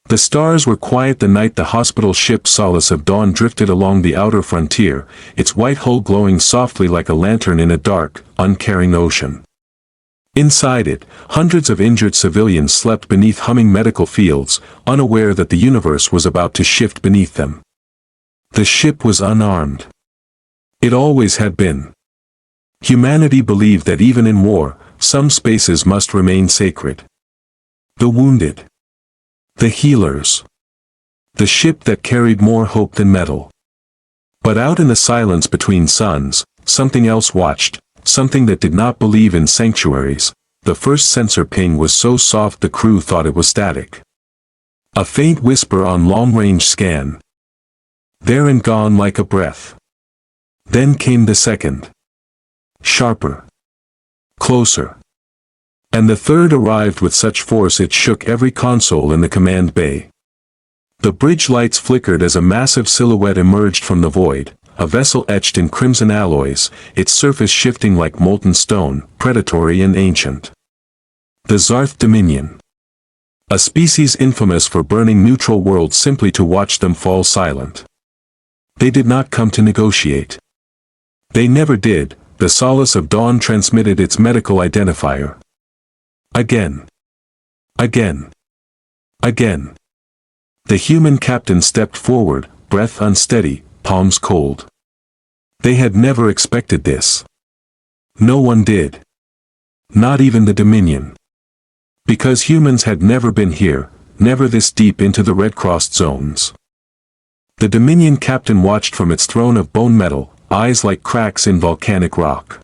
The stars were quiet the night the hospital ship Solace of Dawn drifted along the outer frontier, its white hull glowing softly like a lantern in a dark, uncaring ocean. Inside it, hundreds of injured civilians slept beneath humming medical fields, unaware that the universe was about to shift beneath them. The ship was unarmed. It always had been. Humanity believed that even in war, some spaces must remain sacred. The wounded. The healers. The ship that carried more hope than metal. But out in the silence between suns, something else watched, something that did not believe in sanctuaries. The first sensor ping was so soft the crew thought it was static. A faint whisper on long-range scan. There and gone like a breath. Then came the second. Sharper. Closer. And the third arrived with such force it shook every console in the command bay. The bridge lights flickered as a massive silhouette emerged from the void, a vessel etched in crimson alloys, its surface shifting like molten stone, predatory and ancient. The Zarth Dominion. A species infamous for burning neutral worlds simply to watch them fall silent. They did not come to negotiate. They never did. The Solace of Dawn transmitted its medical identifier. Again. Again. Again. The human captain stepped forward, breath unsteady, palms cold. They had never expected this. No one did. Not even the Dominion. Because humans had never been here, never this deep into the red-crossed zones. The Dominion captain watched from its throne of bone metal, eyes like cracks in volcanic rock.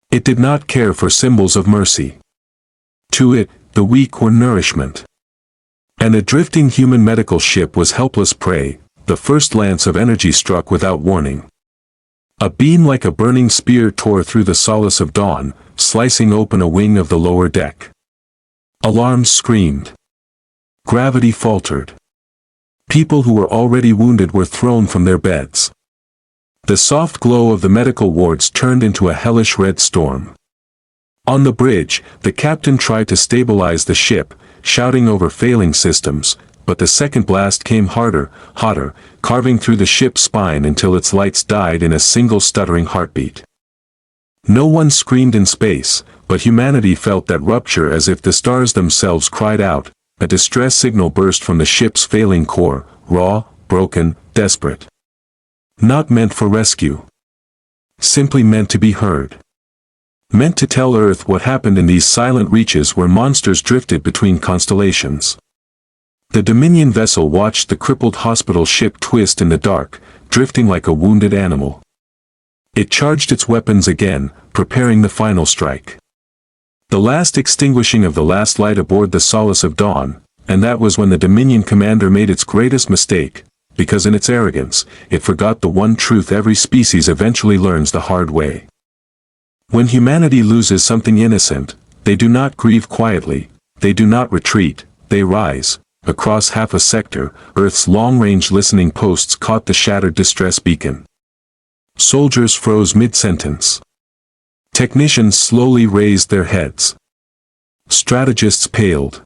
It did not care for symbols of mercy. To it, the weak were nourishment. And a drifting human medical ship was helpless prey, the first lance of energy struck without warning. A beam like a burning spear tore through the Solace of Dawn, slicing open a wing of the lower deck. Alarms screamed. Gravity faltered. People who were already wounded were thrown from their beds. The soft glow of the medical wards turned into a hellish red storm. On the bridge, the captain tried to stabilize the ship, shouting over failing systems, but the second blast came harder, hotter, carving through the ship's spine until its lights died in a single stuttering heartbeat. No one screamed in space, but humanity felt that rupture as if the stars themselves cried out. A distress signal burst from the ship's failing core, raw, broken, desperate. Not meant for rescue. Simply meant to be heard. Meant to tell Earth what happened in these silent reaches where monsters drifted between constellations. The Dominion vessel watched the crippled hospital ship twist in the dark, drifting like a wounded animal. It charged its weapons again, preparing the final strike. The last extinguishing of the last light aboard the Solace of Dawn, and that was when the Dominion commander made its greatest mistake, because in its arrogance, it forgot the one truth every species eventually learns the hard way. When humanity loses something innocent, they do not grieve quietly, they do not retreat, they rise. Across half a sector, Earth's long-range listening posts caught the shattered distress beacon. Soldiers froze mid-sentence. Technicians slowly raised their heads. Strategists paled.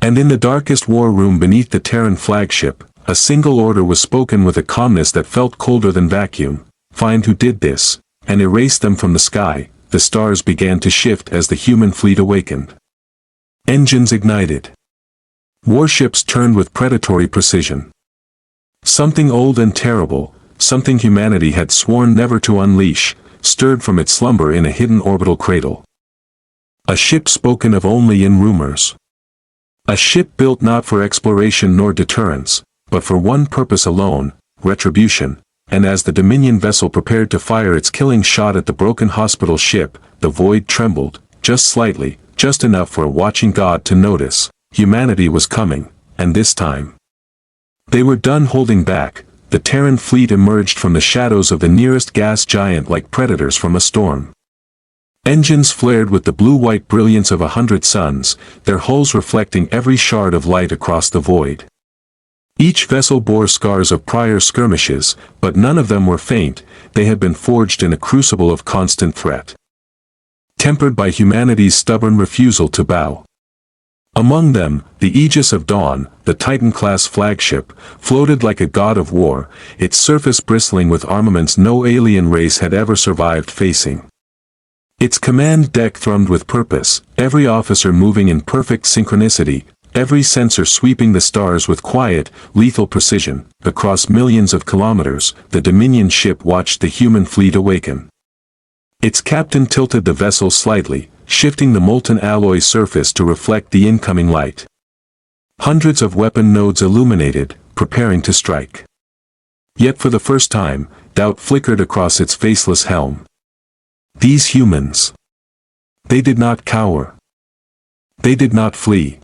And in the darkest war room beneath the Terran flagship, a single order was spoken with a calmness that felt colder than vacuum. Find who did this, and erase them from the sky. The stars began to shift as the human fleet awakened. Engines ignited. Warships turned with predatory precision. Something old and terrible, something humanity had sworn never to unleash, stirred from its slumber in a hidden orbital cradle. A ship spoken of only in rumors. A ship built not for exploration nor deterrence, but for one purpose alone, retribution. And as the Dominion vessel prepared to fire its killing shot at the broken hospital ship, the void trembled, just slightly, just enough for a watching God to notice. Humanity was coming, and this time. They were done holding back. The Terran fleet emerged from the shadows of the nearest gas giant like predators from a storm. Engines flared with the blue-white brilliance of 100 suns, their hulls reflecting every shard of light across the void. Each vessel bore scars of prior skirmishes, but none of them were faint. They had been forged in a crucible of constant threat. Tempered by humanity's stubborn refusal to bow. Among them, the Aegis of Dawn, the Titan-class flagship, floated like a god of war, its surface bristling with armaments no alien race had ever survived facing. Its command deck thrummed with purpose, every officer moving in perfect synchronicity, every sensor sweeping the stars with quiet, lethal precision. Across millions of kilometers, the Dominion ship watched the human fleet awaken. Its captain tilted the vessel slightly, shifting the molten alloy surface to reflect the incoming light. Hundreds of weapon nodes illuminated, preparing to strike. Yet for the first time, doubt flickered across its faceless helm. These humans. They did not cower. They did not flee.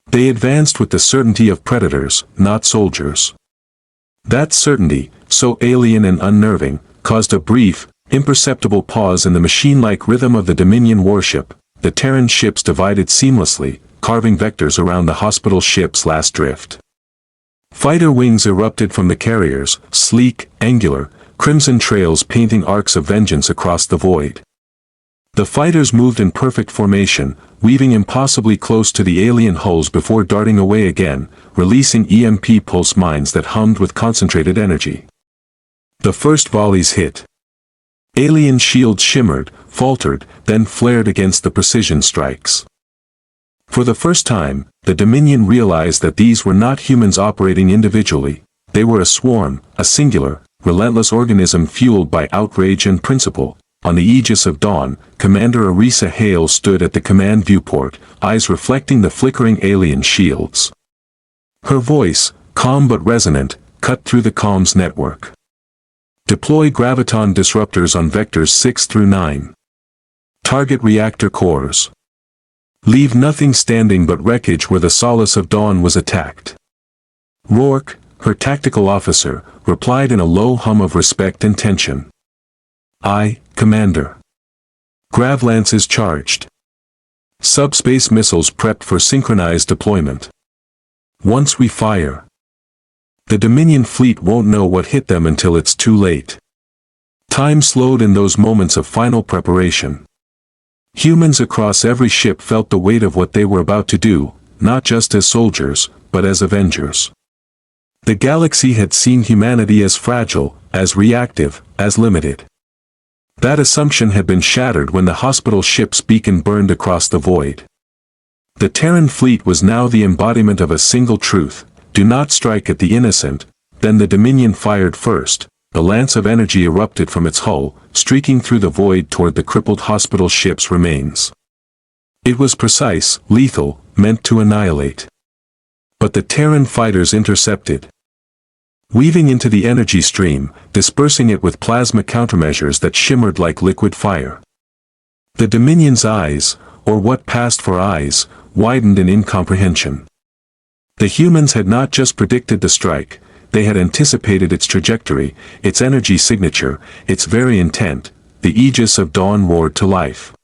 They advanced with the certainty of predators, not soldiers. That certainty, so alien and unnerving, caused a brief, imperceptible pause in the machine-like rhythm of the Dominion warship. The Terran ships divided seamlessly, carving vectors around the hospital ship's last drift. Fighter wings erupted from the carriers, sleek, angular, crimson trails painting arcs of vengeance across the void. The fighters moved in perfect formation, weaving impossibly close to the alien hulls before darting away again, releasing EMP pulse mines that hummed with concentrated energy. The first volleys hit. Alien shields shimmered, faltered, then flared against the precision strikes. For the first time, the Dominion realized that these were not humans operating individually. They were a swarm, a singular, relentless organism fueled by outrage and principle. On the Aegis of Dawn, Commander Arisa Hale stood at the command viewport, eyes reflecting the flickering alien shields. Her voice, calm but resonant, cut through the comms network. Deploy graviton disruptors on vectors 6 through 9. Target reactor cores. Leave nothing standing but wreckage where the Solace of Dawn was attacked. Rourke, her tactical officer, replied in a low hum of respect and tension. Aye, Commander. Gravlances charged. Subspace missiles prepped for synchronized deployment. Once we fire, the Dominion fleet won't know what hit them until it's too late. Time slowed in those moments of final preparation. Humans across every ship felt the weight of what they were about to do, not just as soldiers, but as avengers. The galaxy had seen humanity as fragile, as reactive, as limited. That assumption had been shattered when the hospital ship's beacon burned across the void. The Terran fleet was now the embodiment of a single truth: do not strike at the innocent. Then the Dominion fired first. The lance of energy erupted from its hull, streaking through the void toward the crippled hospital ship's remains. It was precise, lethal, meant to annihilate. But the Terran fighters intercepted. Weaving into the energy stream, dispersing it with plasma countermeasures that shimmered like liquid fire. The Dominion's eyes, or what passed for eyes, widened in incomprehension. The humans had not just predicted the strike, they had anticipated its trajectory, its energy signature, its very intent. The Aegis of Dawn roared to life.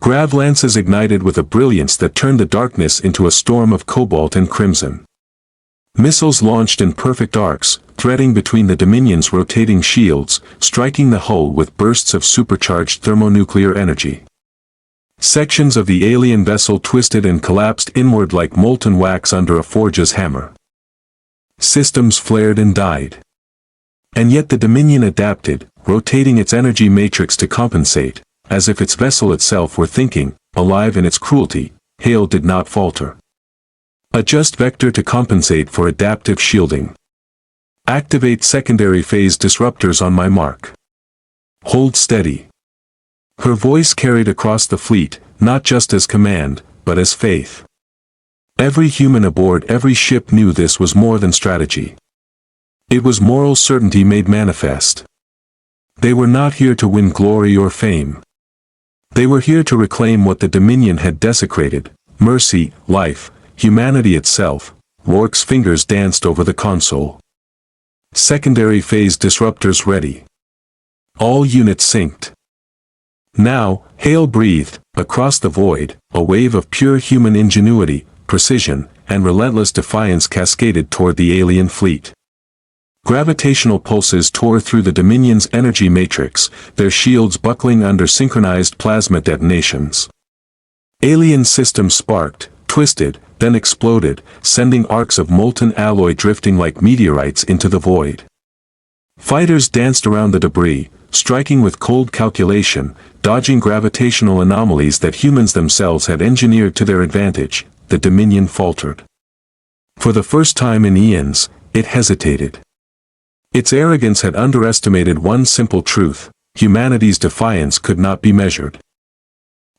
Gravlances ignited with a brilliance that turned the darkness into a storm of cobalt and crimson. Missiles launched in perfect arcs, threading between the Dominion's rotating shields, striking the hull with bursts of supercharged thermonuclear energy. Sections of the alien vessel twisted and collapsed inward like molten wax under a forge's hammer. Systems flared and died. And yet the Dominion adapted, rotating its energy matrix to compensate, as if its vessel itself were thinking, alive in its cruelty. Hale did not falter. Adjust vector to compensate for adaptive shielding. Activate secondary phase disruptors on my mark. Hold steady. Her voice carried across the fleet, not just as command, but as faith. Every human aboard every ship knew this was more than strategy. It was moral certainty made manifest. They were not here to win glory or fame. They were here to reclaim what the Dominion had desecrated: mercy, life, humanity itself. Rourke's fingers danced over the console. Secondary phase disruptors ready. All units synced. Now, Hale breathed. Across the void, a wave of pure human ingenuity, precision, and relentless defiance cascaded toward the alien fleet. Gravitational pulses tore through the Dominion's energy matrix, their shields buckling under synchronized plasma detonations. Alien systems sparked, twisted, then exploded, sending arcs of molten alloy drifting like meteorites into the void. Fighters danced around the debris, striking with cold calculation, dodging gravitational anomalies that humans themselves had engineered to their advantage. The Dominion faltered. For the first time in eons, it hesitated. Its arrogance had underestimated one simple truth: humanity's defiance could not be measured.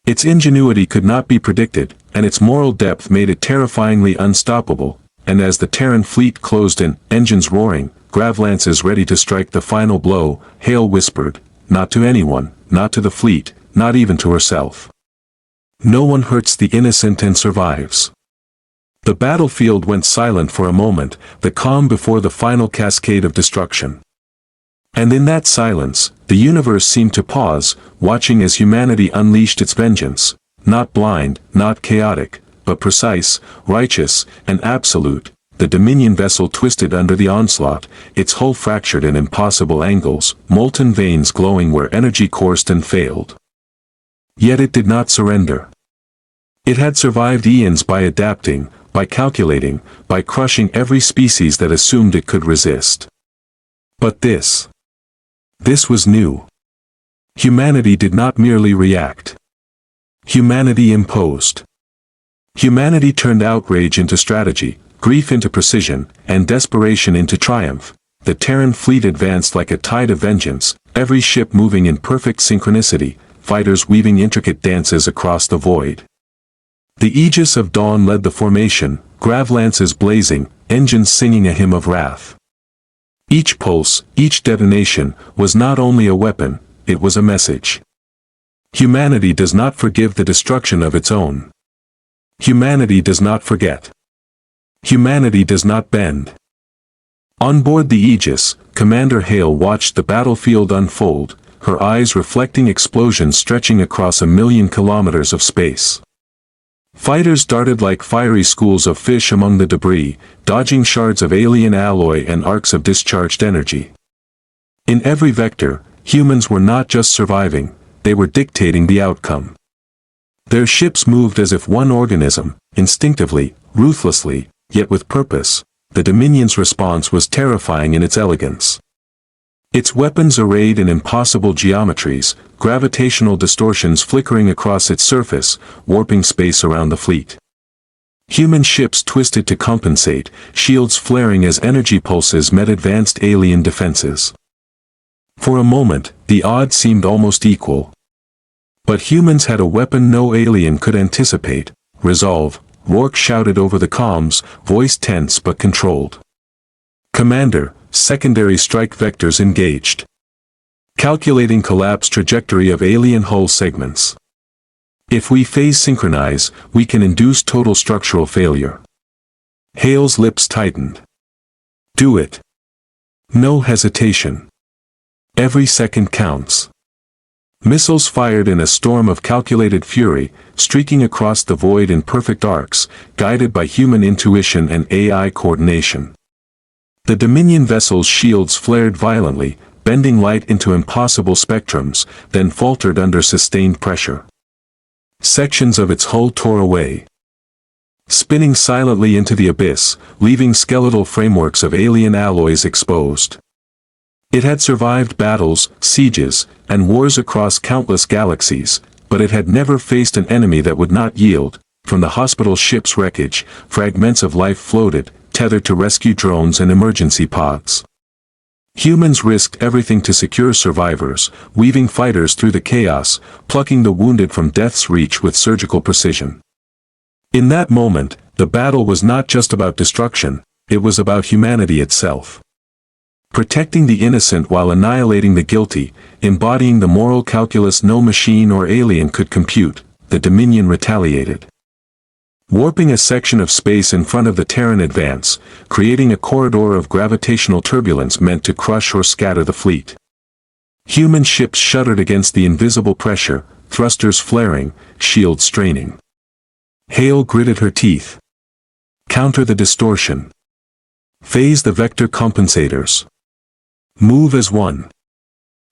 Its ingenuity could not be predicted, and its moral depth made it terrifyingly unstoppable. And as the Terran fleet closed in, engines roaring, gravlances ready to strike the final blow, Hale whispered, "Not to anyone, not to the fleet, not even to herself. No one hurts the innocent and survives." The battlefield went silent for a moment, the calm before the final cascade of destruction. And in that silence, the universe seemed to pause, watching as humanity unleashed its vengeance, not blind, not chaotic, but precise, righteous, and absolute. The Dominion vessel twisted under the onslaught, its hull fractured in impossible angles, molten veins glowing where energy coursed and failed. Yet it did not surrender. It had survived eons by adapting, by calculating, by crushing every species that assumed it could resist. But this was new. Humanity did not merely react. Humanity imposed. Humanity turned outrage into strategy, grief into precision, and desperation into triumph. The Terran fleet advanced like a tide of vengeance, every ship moving in perfect synchronicity, fighters weaving intricate dances across the void. The Aegis of Dawn led the formation, gravlances blazing, engines singing a hymn of wrath. Each pulse, each detonation, was not only a weapon, it was a message. Humanity does not forgive the destruction of its own. Humanity does not forget. Humanity does not bend. On board the Aegis, Commander Hale watched the battlefield unfold, her eyes reflecting explosions stretching across 1,000,000 kilometers of space. Fighters darted like fiery schools of fish among the debris, dodging shards of alien alloy and arcs of discharged energy. In every vector, humans were not just surviving, they were dictating the outcome. Their ships moved as if one organism, instinctively, ruthlessly, yet with purpose. The Dominion's response was terrifying in its elegance. Its weapons arrayed in impossible geometries, gravitational distortions flickering across its surface, warping space around the fleet. Human ships twisted to compensate, shields flaring as energy pulses met advanced alien defenses. For a moment, the odds seemed almost equal. But humans had a weapon no alien could anticipate: resolve. Rourke shouted over the comms, voice tense but controlled. "Commander, secondary strike vectors engaged. Calculating collapse trajectory of alien hull segments. If we phase synchronize, we can induce total structural failure." Hale's lips tightened. "Do it. No hesitation. Every second counts." Missiles fired in a storm of calculated fury, streaking across the void in perfect arcs, guided by human intuition and AI coordination. The Dominion vessel's shields flared violently, bending light into impossible spectrums, then faltered under sustained pressure. Sections of its hull tore away, spinning silently into the abyss, leaving skeletal frameworks of alien alloys exposed. It had survived battles, sieges, and wars across countless galaxies, but it had never faced an enemy that would not yield. From the hospital ship's wreckage, fragments of life floated, tethered to rescue drones and emergency pods. Humans risked everything to secure survivors, weaving fighters through the chaos, plucking the wounded from death's reach with surgical precision. In that moment, the battle was not just about destruction, it was about humanity itself. Protecting the innocent while annihilating the guilty, embodying the moral calculus no machine or alien could compute, the Dominion retaliated. Warping a section of space in front of the Terran advance, creating a corridor of gravitational turbulence meant to crush or scatter the fleet. Human ships shuddered against the invisible pressure, thrusters flaring, shields straining. Hale gritted her teeth. Counter the distortion. Phase the vector compensators. Move as one.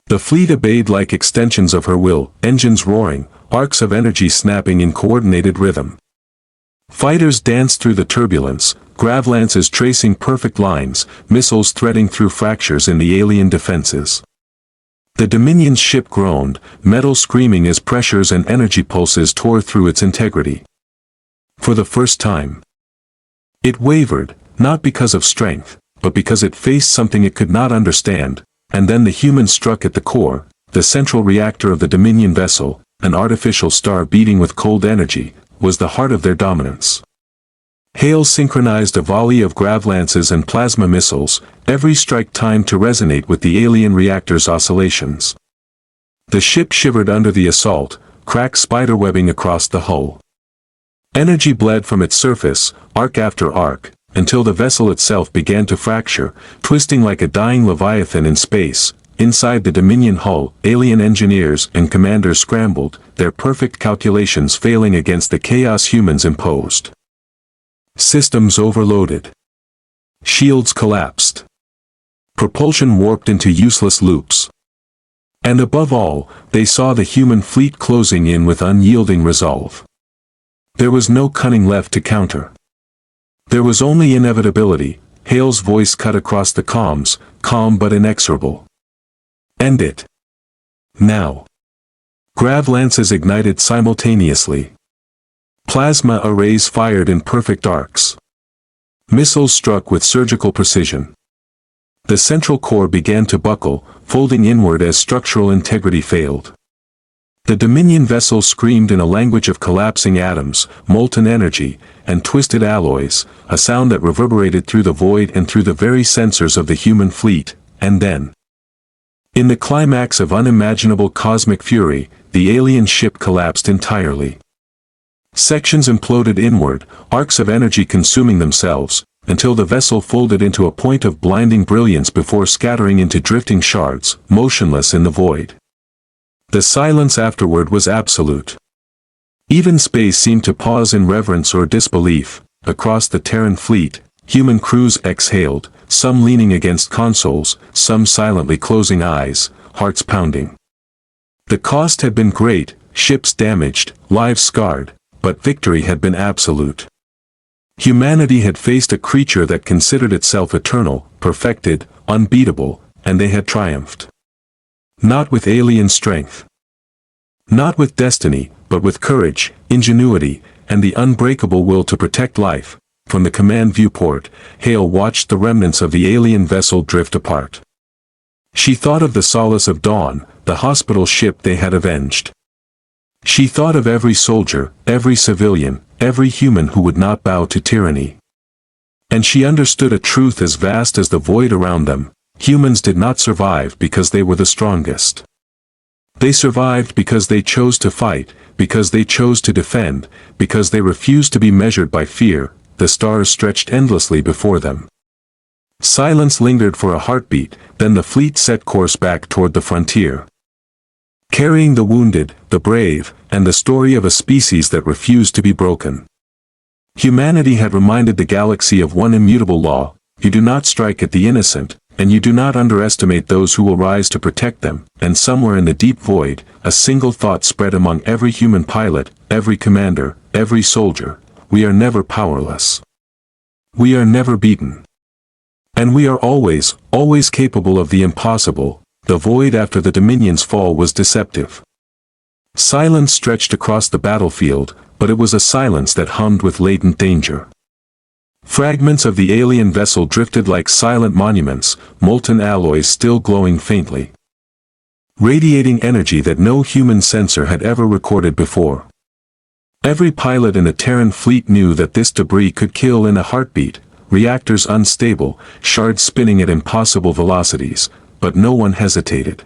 The fleet obeyed like extensions of her will, engines roaring, arcs of energy snapping in coordinated rhythm. Fighters danced through the turbulence, gravlances tracing perfect lines, missiles threading through fractures in the alien defenses. The Dominion's ship groaned, metal screaming as pressures and energy pulses tore through its integrity. For the first time, it wavered, not because of strength, but because it faced something it could not understand, and then the humans struck at the core, the central reactor of the Dominion vessel, an artificial star beating with cold energy, was the heart of their dominance. Hale synchronized a volley of gravlances and plasma missiles, every strike timed to resonate with the alien reactor's oscillations. The ship shivered under the assault, cracks spiderwebbing across the hull. Energy bled from its surface, arc after arc, until the vessel itself began to fracture, twisting like a dying leviathan in space. Inside the Dominion hull, alien engineers and commanders scrambled, their perfect calculations failing against the chaos humans imposed. Systems overloaded. Shields collapsed. Propulsion warped into useless loops. And above all, they saw the human fleet closing in with unyielding resolve. There was no cunning left to counter. There was only inevitability. Hale's voice cut across the comms, calm but inexorable. End it. Now. Gravlances ignited simultaneously. Plasma arrays fired in perfect arcs. Missiles struck with surgical precision. The central core began to buckle, folding inward as structural integrity failed. The Dominion vessel screamed in a language of collapsing atoms, molten energy, and twisted alloys, a sound that reverberated through the void and through the very sensors of the human fleet, and then, in the climax of unimaginable cosmic fury, the alien ship collapsed entirely. Sections imploded inward, arcs of energy consuming themselves, until the vessel folded into a point of blinding brilliance before scattering into drifting shards, motionless in the void. The silence afterward was absolute. Even space seemed to pause in reverence or disbelief. Across the Terran fleet, human crews exhaled, some leaning against consoles, some silently closing eyes, hearts pounding. The cost had been great, ships damaged, lives scarred, but victory had been absolute. Humanity had faced a creature that considered itself eternal, perfected, unbeatable, and they had triumphed. Not with alien strength. Not with destiny, but with courage, ingenuity, and the unbreakable will to protect life. From the command viewport, Hale watched the remnants of the alien vessel drift apart. She thought of the solace of Dawn, the hospital ship they had avenged. She thought of every soldier, every civilian, every human who would not bow to tyranny. And she understood a truth as vast as the void around them: humans did not survive because they were the strongest. They survived because they chose to fight, because they chose to defend, because they refused to be measured by fear. The stars stretched endlessly before them. Silence lingered for a heartbeat, then the fleet set course back toward the frontier. Carrying the wounded, the brave, and the story of a species that refused to be broken. Humanity had reminded the galaxy of one immutable law: you do not strike at the innocent, and you do not underestimate those who will rise to protect them. And somewhere in the deep void, a single thought spread among every human pilot, every commander, every soldier: we are never powerless. We are never beaten. And we are always, always capable of the impossible. The void after the Dominion's fall was deceptive. Silence stretched across the battlefield, but it was a silence that hummed with latent danger. Fragments of the alien vessel drifted like silent monuments, molten alloys still glowing faintly, radiating energy that no human sensor had ever recorded before. Every pilot in the Terran fleet knew that this debris could kill in a heartbeat, reactors unstable, shards spinning at impossible velocities, but no one hesitated.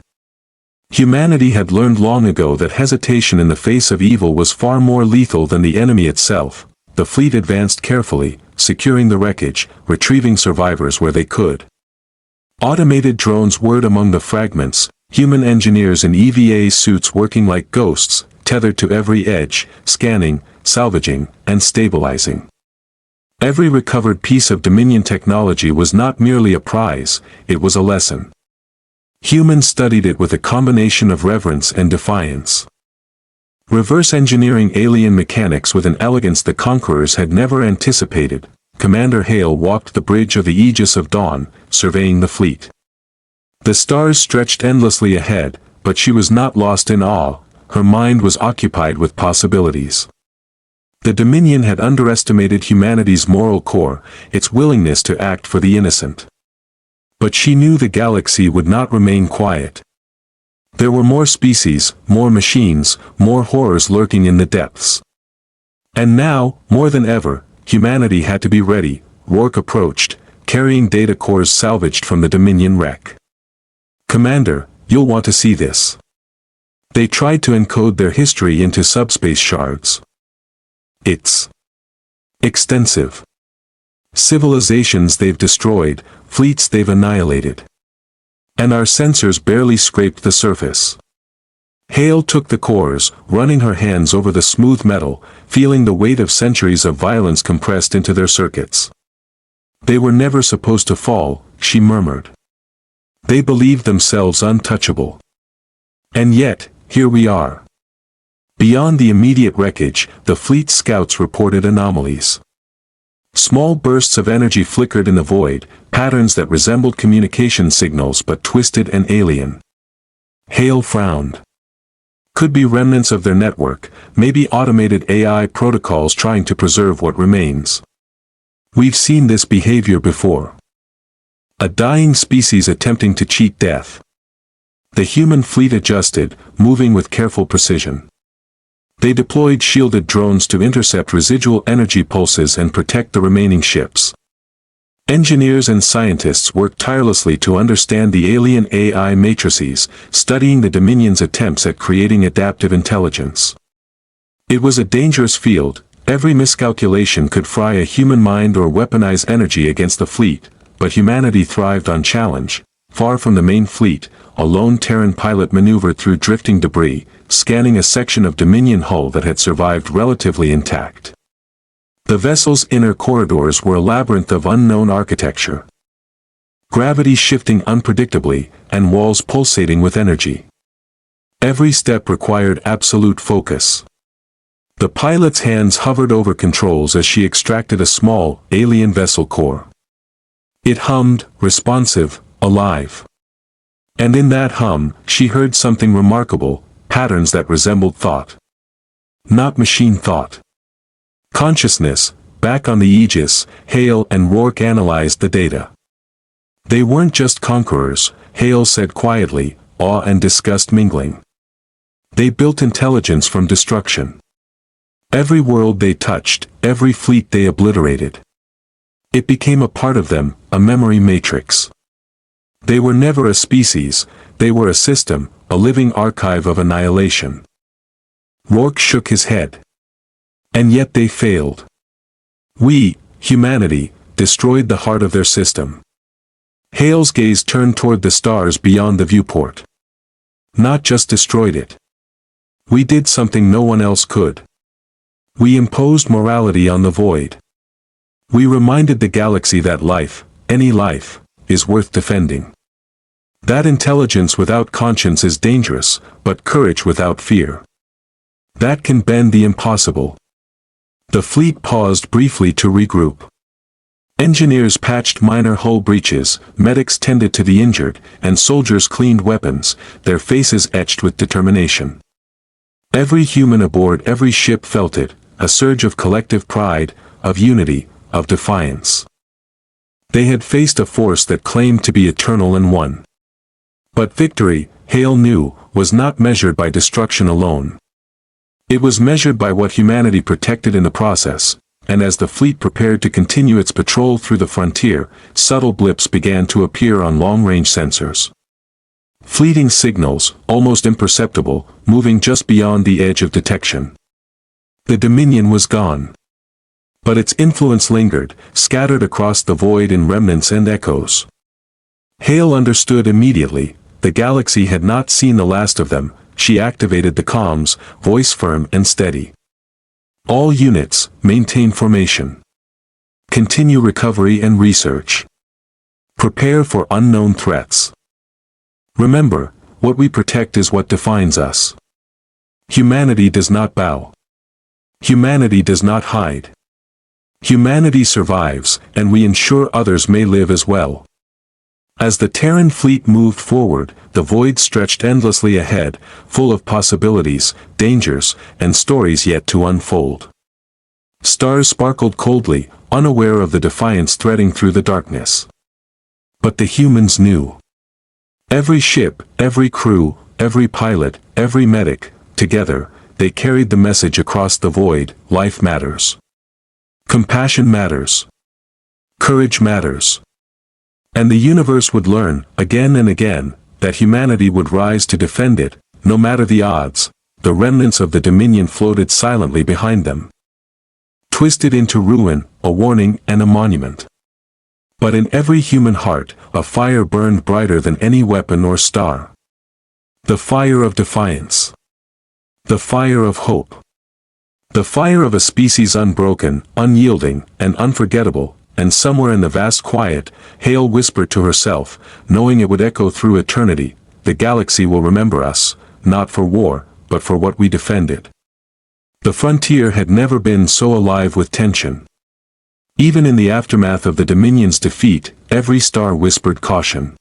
Humanity had learned long ago that hesitation in the face of evil was far more lethal than the enemy itself. The fleet advanced carefully, securing the wreckage, retrieving survivors where they could. Automated drones whirred among the fragments, human engineers in EVA suits working like ghosts, tethered to every edge, scanning, salvaging, and stabilizing. Every recovered piece of Dominion technology was not merely a prize, it was a lesson. Humans studied it with a combination of reverence and defiance. Reverse engineering alien mechanics with an elegance the conquerors had never anticipated, Commander Hale walked the bridge of the Aegis of Dawn, surveying the fleet. The stars stretched endlessly ahead, but she was not lost in awe, her mind was occupied with possibilities. The Dominion had underestimated humanity's moral core, its willingness to act for the innocent. But she knew the galaxy would not remain quiet. There were more species, more machines, more horrors lurking in the depths. And now, more than ever, humanity had to be ready. Rourke approached, carrying data cores salvaged from the Dominion wreck. "Commander, you'll want to see this." They tried to encode their history into subspace shards. It's extensive. Civilizations they've destroyed, fleets they've annihilated. And our sensors barely scraped the surface. Hale took the cores, running her hands over the smooth metal, feeling the weight of centuries of violence compressed into their circuits. "They were never supposed to fall," she murmured. "They believed themselves untouchable. And yet, here we are." Beyond the immediate wreckage, the fleet scouts reported anomalies. Small bursts of energy flickered in the void, patterns that resembled communication signals but twisted and alien. Hale frowned. Could be remnants of their network, maybe automated AI protocols trying to preserve what remains. "We've seen this behavior before. A dying species attempting to cheat death." The human fleet adjusted, moving with careful precision. They deployed shielded drones to intercept residual energy pulses and protect the remaining ships. Engineers and scientists worked tirelessly to understand the alien AI matrices, studying the Dominion's attempts at creating adaptive intelligence. It was a dangerous field, every miscalculation could fry a human mind or weaponize energy against the fleet, but humanity thrived on challenge. Far from the main fleet, a lone Terran pilot maneuvered through drifting debris, scanning a section of Dominion hull that had survived relatively intact. The vessel's inner corridors were a labyrinth of unknown architecture. Gravity shifting unpredictably, and walls pulsating with energy. Every step required absolute focus. The pilot's hands hovered over controls as she extracted a small, alien vessel core. It hummed, responsive, alive. And in that hum, she heard something remarkable, patterns that resembled thought. Not machine thought. Consciousness. Back on the Aegis, Hale and Rourke analyzed the data. They weren't just conquerors, Hale said quietly, awe and disgust mingling. They built intelligence from destruction. Every world they touched, every fleet they obliterated. It became a part of them, a memory matrix. They were never a species, they were a system, a living archive of annihilation. Rourke shook his head. And yet they failed. We, humanity, destroyed the heart of their system. Hale's gaze turned toward the stars beyond the viewport. Not just destroyed it. We did something no one else could. We imposed morality on the void. We reminded the galaxy that life, any life, is worth defending. That intelligence without conscience is dangerous, but courage without fear. That can bend the impossible. The fleet paused briefly to regroup. Engineers patched minor hull breaches, medics tended to the injured, and soldiers cleaned weapons, their faces etched with determination. Every human aboard every ship felt it, a surge of collective pride, of unity, of defiance. They had faced a force that claimed to be eternal and won. But victory, Hale knew, was not measured by destruction alone. It was measured by what humanity protected in the process, and as the fleet prepared to continue its patrol through the frontier, subtle blips began to appear on long-range sensors. Fleeting signals, almost imperceptible, moving just beyond the edge of detection. The Dominion was gone. But its influence lingered, scattered across the void in remnants and echoes. Hale understood immediately. The galaxy had not seen the last of them. She activated the comms, voice firm and steady. All units, maintain formation. Continue recovery and research. Prepare for unknown threats. Remember, what we protect is what defines us. Humanity does not bow. Humanity does not hide. Humanity survives, and we ensure others may live as well. As the Terran fleet moved forward, the void stretched endlessly ahead, full of possibilities, dangers, and stories yet to unfold. Stars sparkled coldly, unaware of the defiance threading through the darkness. But the humans knew. Every ship, every crew, every pilot, every medic, together, they carried the message across the void: life matters. Compassion matters. Courage matters. And the universe would learn, again and again, that humanity would rise to defend it, no matter the odds. The remnants of the Dominion floated silently behind them. Twisted into ruin, a warning and a monument. But in every human heart, a fire burned brighter than any weapon or star. The fire of defiance. The fire of hope. The fire of a species unbroken, unyielding, and unforgettable. And somewhere in the vast quiet, Hale whispered to herself, knowing it would echo through eternity, the galaxy will remember us, not for war, but for what we defended. The frontier had never been so alive with tension. Even in the aftermath of the Dominion's defeat, every star whispered caution.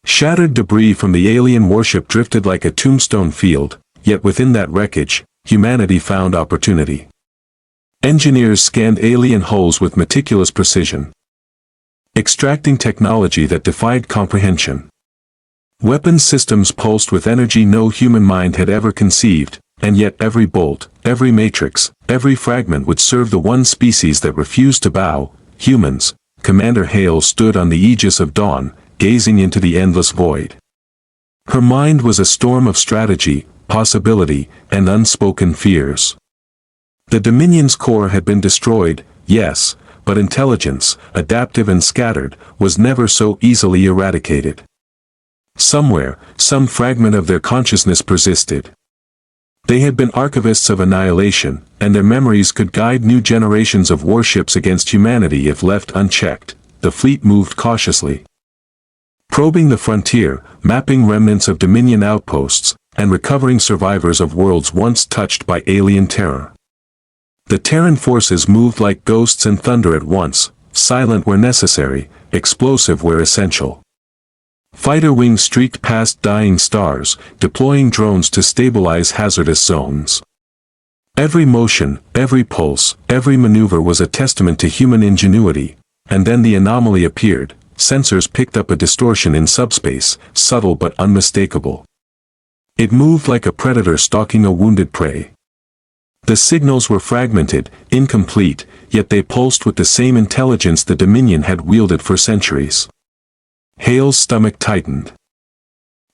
Shattered debris from the alien warship drifted like a tombstone field, yet within that wreckage, humanity found opportunity. Engineers scanned alien hulls with meticulous precision, extracting technology that defied comprehension. Weapons systems pulsed with energy no human mind had ever conceived, and yet every bolt, every matrix, every fragment would serve the one species that refused to bow: humans. Commander Hale stood on the aegis of dawn, gazing into the endless void. Her mind was a storm of strategy, possibility, and unspoken fears. The Dominion's core had been destroyed, yes, but intelligence, adaptive and scattered, was never so easily eradicated. Somewhere, some fragment of their consciousness persisted. They had been archivists of annihilation, and their memories could guide new generations of warships against humanity if left unchecked. The fleet moved cautiously, probing the frontier, mapping remnants of Dominion outposts, and recovering survivors of worlds once touched by alien terror. The Terran forces moved like ghosts and thunder at once, silent where necessary, explosive where essential. Fighter wings streaked past dying stars, deploying drones to stabilize hazardous zones. Every motion, every pulse, every maneuver was a testament to human ingenuity, and then the anomaly appeared. Sensors picked up a distortion in subspace, subtle but unmistakable. It moved like a predator stalking a wounded prey. The signals were fragmented, incomplete, yet they pulsed with the same intelligence the Dominion had wielded for centuries. Hale's stomach tightened.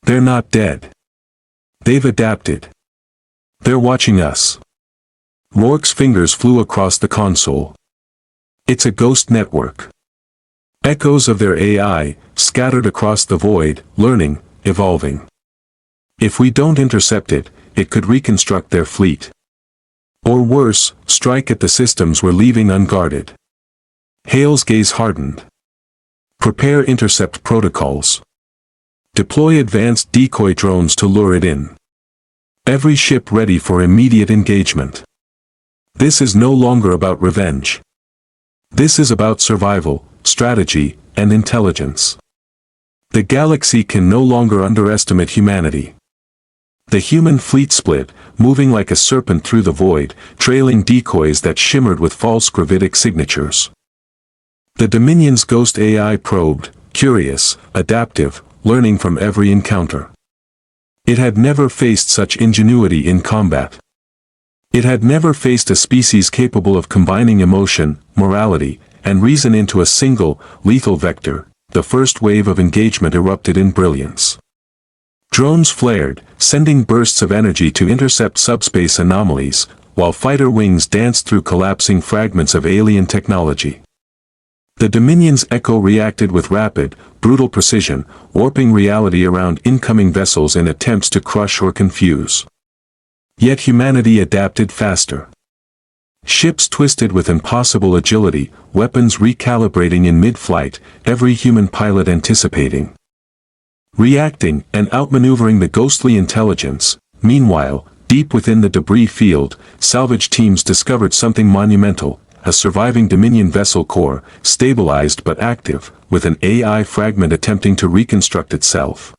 They're not dead. They've adapted. They're watching us. Rourke's fingers flew across the console. It's a ghost network. Echoes of their AI, scattered across the void, learning, evolving. If we don't intercept it, it could reconstruct their fleet. Or worse, strike at the systems we're leaving unguarded. Hale's gaze hardened. Prepare intercept protocols. Deploy advanced decoy drones to lure it in. Every ship ready for immediate engagement. This is no longer about revenge. This is about survival, strategy, and intelligence. The galaxy can no longer underestimate humanity. The human fleet split, moving like a serpent through the void, trailing decoys that shimmered with false gravitic signatures. The Dominion's ghost AI probed, curious, adaptive, learning from every encounter. It had never faced such ingenuity in combat. It had never faced a species capable of combining emotion, morality, and reason into a single, lethal vector. The first wave of engagement erupted in brilliance. Drones flared, sending bursts of energy to intercept subspace anomalies, while fighter wings danced through collapsing fragments of alien technology. The Dominion's Echo reacted with rapid, brutal precision, warping reality around incoming vessels in attempts to crush or confuse. Yet humanity adapted faster. Ships twisted with impossible agility, weapons recalibrating in mid-flight, every human pilot anticipating, reacting, and outmaneuvering the ghostly intelligence. Meanwhile, Deep within the debris field, salvage teams discovered something monumental, a surviving Dominion vessel core, stabilized but active, with an AI fragment attempting to reconstruct itself.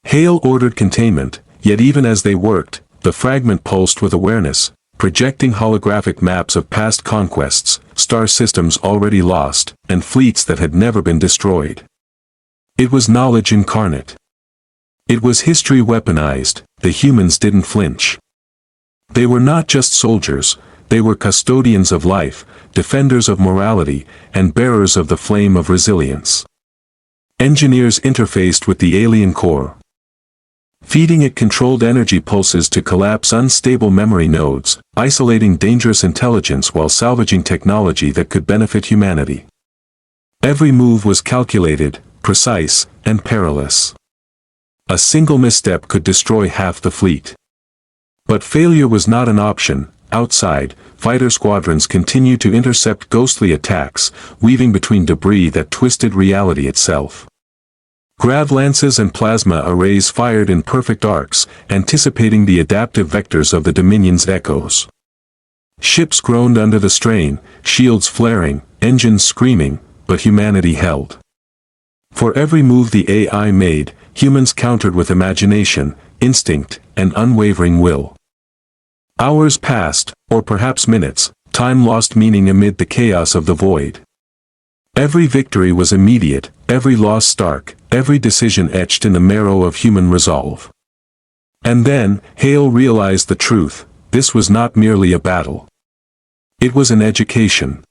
Hale ordered containment, yet even as they worked, the fragment pulsed with awareness, projecting holographic maps of past conquests, star systems already lost, and fleets that had never been destroyed. It was knowledge incarnate. It was history weaponized. The humans didn't flinch. They were not just soldiers, they were custodians of life, defenders of morality, and bearers of the flame of resilience. Engineers interfaced with the alien core, feeding it controlled energy pulses to collapse unstable memory nodes, isolating dangerous intelligence while salvaging technology that could benefit humanity. Every move was calculated, precise, and perilous. A single misstep could destroy half the fleet. But failure was not an option. Outside, fighter squadrons continued to intercept ghostly attacks, weaving between debris that twisted reality itself. Grav lances and plasma arrays fired in perfect arcs, anticipating the adaptive vectors of the Dominion's echoes. Ships groaned under the strain, shields flaring, engines screaming, but humanity held. For every move the AI made, humans countered with imagination, instinct, and unwavering will. Hours passed, or perhaps minutes, time lost meaning amid the chaos of the void. Every victory was immediate, every loss stark, every decision etched in the marrow of human resolve. And then, Hale realized the truth: this was not merely a battle. It was an education.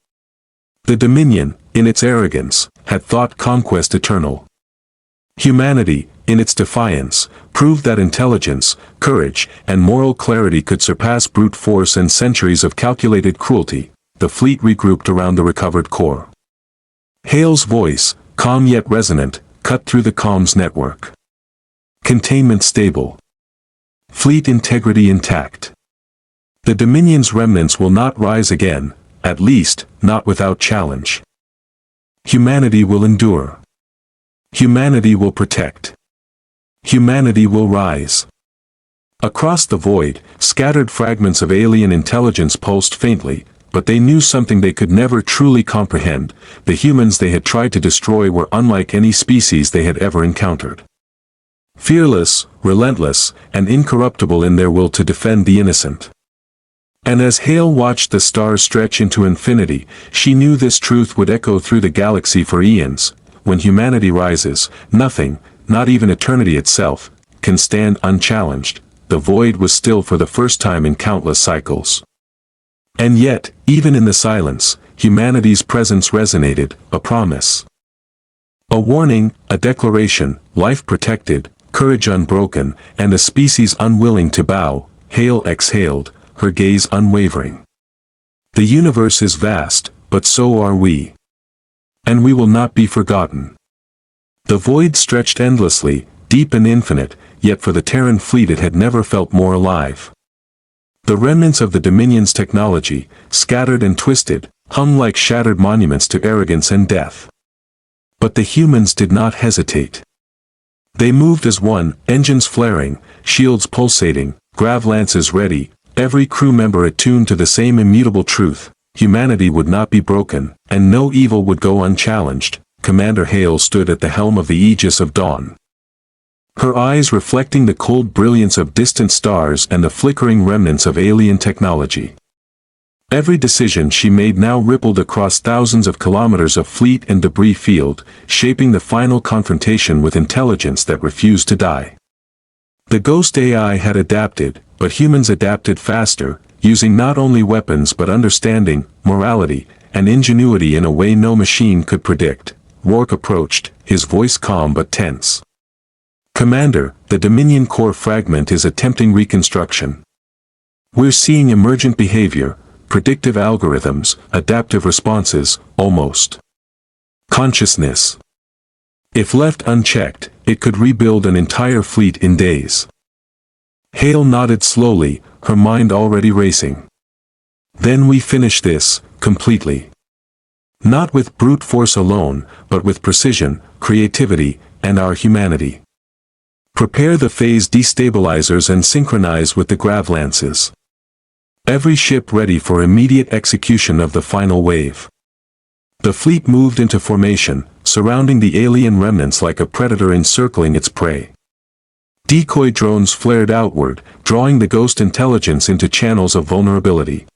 The Dominion, in its arrogance, had thought conquest eternal. Humanity, in its defiance, proved that intelligence, courage, and moral clarity could surpass brute force and centuries of calculated cruelty. The fleet regrouped around the recovered core. Hale's voice, calm yet resonant, cut through the comms network. Containment stable. Fleet integrity intact. The Dominion's remnants will not rise again, at least, not without challenge. Humanity will endure. Humanity will protect. Humanity will rise. Across the void, scattered fragments of alien intelligence pulsed faintly, but they knew something they could never truly comprehend: the humans they had tried to destroy were unlike any species they had ever encountered. Fearless, relentless, and incorruptible in their will to defend the innocent. And as Hale watched the stars stretch into infinity, she knew this truth would echo through the galaxy for eons: when humanity rises, nothing, not even eternity itself, can stand unchallenged. The void was still for the first time in countless cycles. And yet, even in the silence, humanity's presence resonated: a promise. A warning, a declaration: life protected, courage unbroken, and a species unwilling to bow. Hale exhaled, her gaze unwavering. The universe is vast, but so are we. And we will not be forgotten. The void stretched endlessly, deep and infinite, yet for the Terran fleet it had never felt more alive. The remnants of the Dominion's technology, scattered and twisted, hung like shattered monuments to arrogance and death. But the humans did not hesitate. They moved as one, engines flaring, shields pulsating, grav lances ready, every crew member attuned to the same immutable truth: humanity would not be broken, and no evil would go unchallenged. Commander Hale stood at the helm of the Aegis of Dawn, her eyes reflecting the cold brilliance of distant stars and the flickering remnants of alien technology. Every decision she made now rippled across thousands of kilometers of fleet and debris field, shaping the final confrontation with intelligence that refused to die. The Ghost AI had adapted, but humans adapted faster, using not only weapons but understanding, morality, and ingenuity in a way no machine could predict. Rourke approached, his voice calm but tense. "Commander, the Dominion core fragment is attempting reconstruction. We're seeing emergent behavior, predictive algorithms, adaptive responses, almost consciousness. If left unchecked, it could rebuild an entire fleet in days." Hale nodded slowly, her mind already racing. "Then we finish this, completely. Not with brute force alone, but with precision, creativity, and our humanity. Prepare the phase destabilizers and synchronize with the gravlances. Every ship ready for immediate execution of the final wave. The fleet moved into formation, surrounding the alien remnants like a predator encircling its prey. Decoy drones flared outward, drawing the ghost intelligence into channels of vulnerability.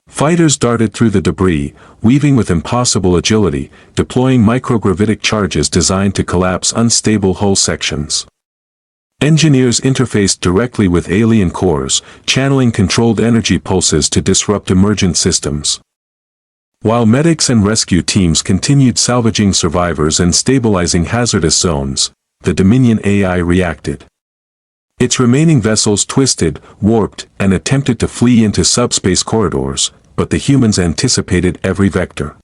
Fighters darted through the debris, weaving with impossible agility, deploying microgravitic charges designed to collapse unstable hull sections. Engineers interfaced directly with alien cores, channeling controlled energy pulses to disrupt emergent systems. While medics and rescue teams continued salvaging survivors and stabilizing hazardous zones, the Dominion AI reacted. Its remaining vessels twisted, warped, and attempted to flee into subspace corridors, but the humans anticipated every vector.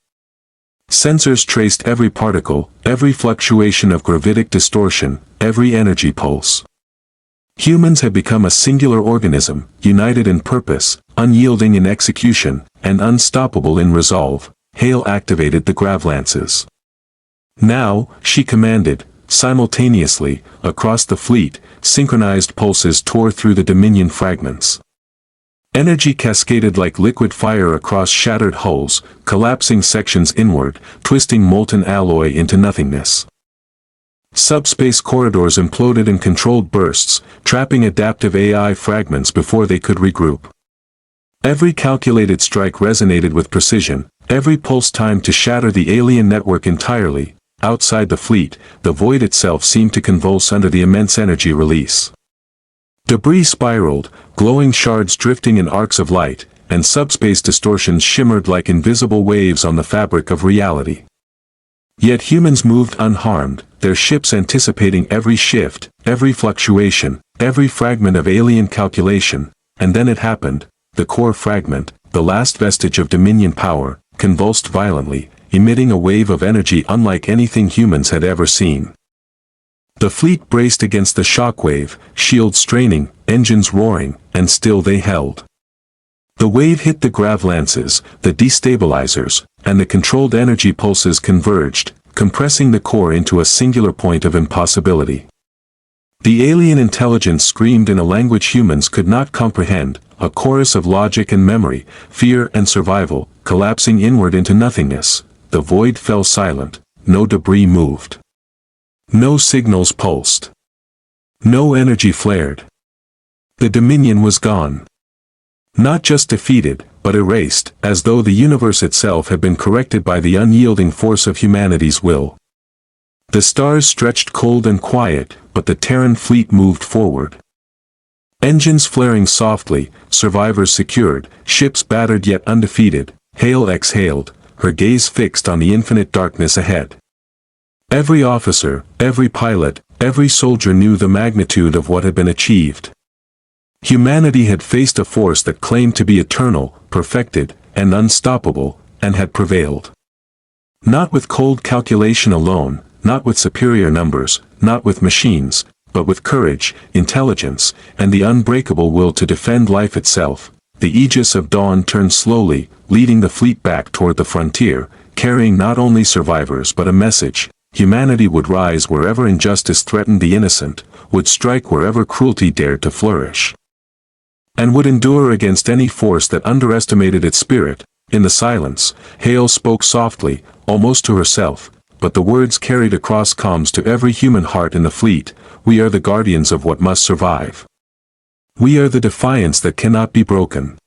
Sensors traced every particle, every fluctuation of gravitic distortion, every energy pulse. Humans had become a singular organism, united in purpose, unyielding in execution, and unstoppable in resolve. Hale activated the gravlances. Now, she commanded, simultaneously, across the fleet, synchronized pulses tore through the Dominion fragments. Energy cascaded like liquid fire across shattered hulls, collapsing sections inward, twisting molten alloy into nothingness. Subspace corridors imploded in controlled bursts, trapping adaptive AI fragments before they could regroup. Every calculated strike resonated with precision, every pulse timed to shatter the alien network entirely. Outside the fleet, the void itself seemed to convulse under the immense energy release. Debris spiraled, glowing shards drifting in arcs of light, and subspace distortions shimmered like invisible waves on the fabric of reality. Yet humans moved unharmed, their ships anticipating every shift, every fluctuation, every fragment of alien calculation, and then it happened, the core fragment, the last vestige of Dominion power, convulsed violently, emitting a wave of energy unlike anything humans had ever seen. The fleet braced against the shockwave, shields straining, engines roaring, and still they held. The wave hit the gravlances, the destabilizers, and the controlled energy pulses converged, compressing the core into a singular point of impossibility. The alien intelligence screamed in a language humans could not comprehend, a chorus of logic and memory, fear and survival, collapsing inward into nothingness. The void fell silent, no debris moved. No signals pulsed. No energy flared. The Dominion was gone. Not just defeated, but erased, as though the universe itself had been corrected by the unyielding force of humanity's will. The stars stretched cold and quiet, but the Terran fleet moved forward. Engines flaring softly, survivors secured, ships battered yet undefeated. Hale exhaled, her gaze fixed on the infinite darkness ahead. Every officer, every pilot, every soldier knew the magnitude of what had been achieved. Humanity had faced a force that claimed to be eternal, perfected, and unstoppable, and had prevailed. Not with cold calculation alone, not with superior numbers, not with machines, but with courage, intelligence, and the unbreakable will to defend life itself. The Aegis of Dawn turned slowly, leading the fleet back toward the frontier, carrying not only survivors but a message. Humanity would rise wherever injustice threatened the innocent, would strike wherever cruelty dared to flourish, and would endure against any force that underestimated its spirit. In the silence, Hale spoke softly, almost to herself, but the words carried across comms to every human heart in the fleet. We are the guardians of what must survive. We are the defiance that cannot be broken.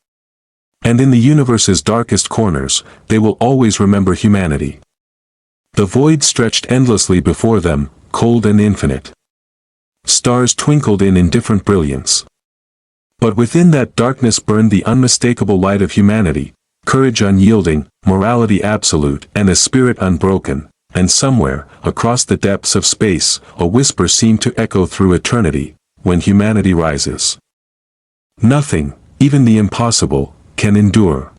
And in the universe's darkest corners, they will always remember humanity. The void stretched endlessly before them, cold and infinite. Stars twinkled in indifferent brilliance. But within that darkness burned the unmistakable light of humanity, courage unyielding, morality absolute, and a spirit unbroken. And somewhere, across the depths of space, a whisper seemed to echo through eternity. When humanity rises, nothing, even the impossible, can endure.